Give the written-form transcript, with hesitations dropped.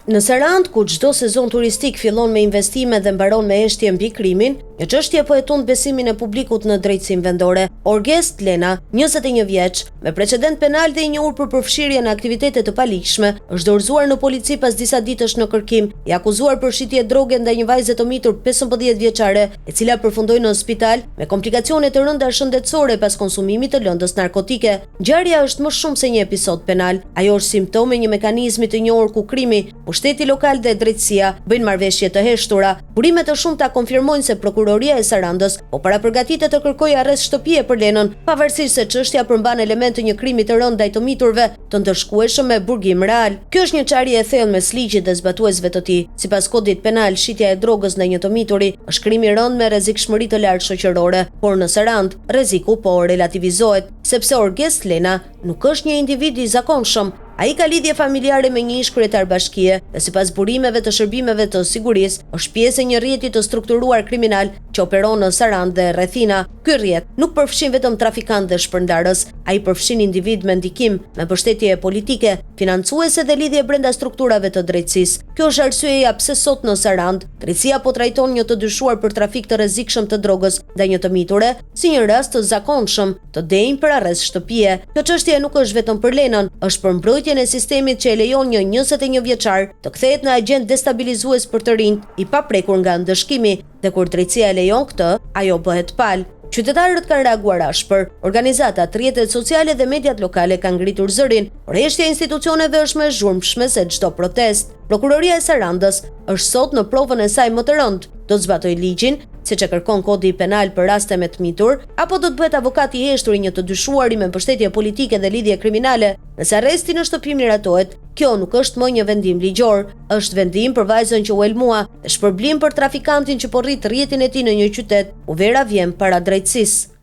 Në Sarandë, ku çdo sezon turistik fillon me investime dhe mbaron me eshtje mbi krimin, një çështje po e tund besimin e publikut në drejtësinë vendore. Orges Lena, 21 vjeç, me precedent penal dhe i njohur për përfshirje në aktivitete të paligjshme, është dorëzuar në polici pas disa ditësh në kërkim, i akuzuar për shitje droge ndaj një vajze të mitur 15 vjeçare, e cila përfundoi në spital me komplikacione të rënda shëndetësore pas konsumimit të lëndës narkotike. Ngjarja është më shumë se një episod penal, ajo është simptom e një mekanizmi të njohur ku krimi, pushteti lokal dhe drejtësia bëjnë marrëveshje të heshtura. Burime të shumta konfirmojnë se prokuroria e Sarandës po para përgatitet të kërkojë arrest shtëpie për Lenën, pavarësisht se çështja përmban elemente një krimi të rënd ndaj të miturve të ndërshkueshëm me burgim real. Kjo është një çarje e thellë mes ligjit dhe zbatuesve të tij. Sipas kodit penal, shitja e drogës ndaj një të mituri është krim i rënd me rrezikshmëri të lartë shoqërore, por në Sarandë rreziku po relativizohet, sepse Orges Lena nuk është një individ i zakonshëm. Ai ka lidhje familjare me një ish kryetar bashkie dhe sipas burimeve të shërbimeve të sigurisë, është pjesë e një rrjeti të strukturuar kriminal që operon në Sarandë dhe rrethina. Ky rrjet nuk përfshin vetëm trafikantë dhe shpërndarës, ai përfshin individ me ndikim, me mbështetje politike, financuese dhe lidhje brenda strukturave të drejtësisë. Kjo është arsyeja pse sot në Sarandë, drejtësia po trajton një të dyshuar për trafik të rrezikshëm të drogës ndaj një të miture si një rast të zakonshëm, të denjë për arrest shtëpie. Kjo çështje nuk është vetëm për Lenën, është për mbrojtjen e sistemit që e lejon një 21 vjeçar të kthehet në agent destabilizues për të rinjt, i paprekur nga ndëshkimi, dhe kur drejtësia e lejon këtë, ajo bëhet palë. Qytetarët kanë reaguar ashpër, organizatat, rrjetet sociale dhe mediat lokale kanë ngritur zërin, por heshtja e institucioneve është më e zhurmshme se çdo protestë. Prokuroria e Sarandës është sot në provën e saj më të rëndë. Do të zbatojë ligjin, siç e kërkon kodi penal për raste me të mitur, apo do të bëhet avokat i heshtur i një të dyshuari me mbështetje politike dhe lidhje kriminale. Nëse arresti në shtëpi miratohet, kjo nuk është më një vendim ligjor, është vendim për vajzën që u elmua dhe shpërblim për trafikantin që po rrit rrjetin e tij në një qytet, u vera vjen para drejtësisë.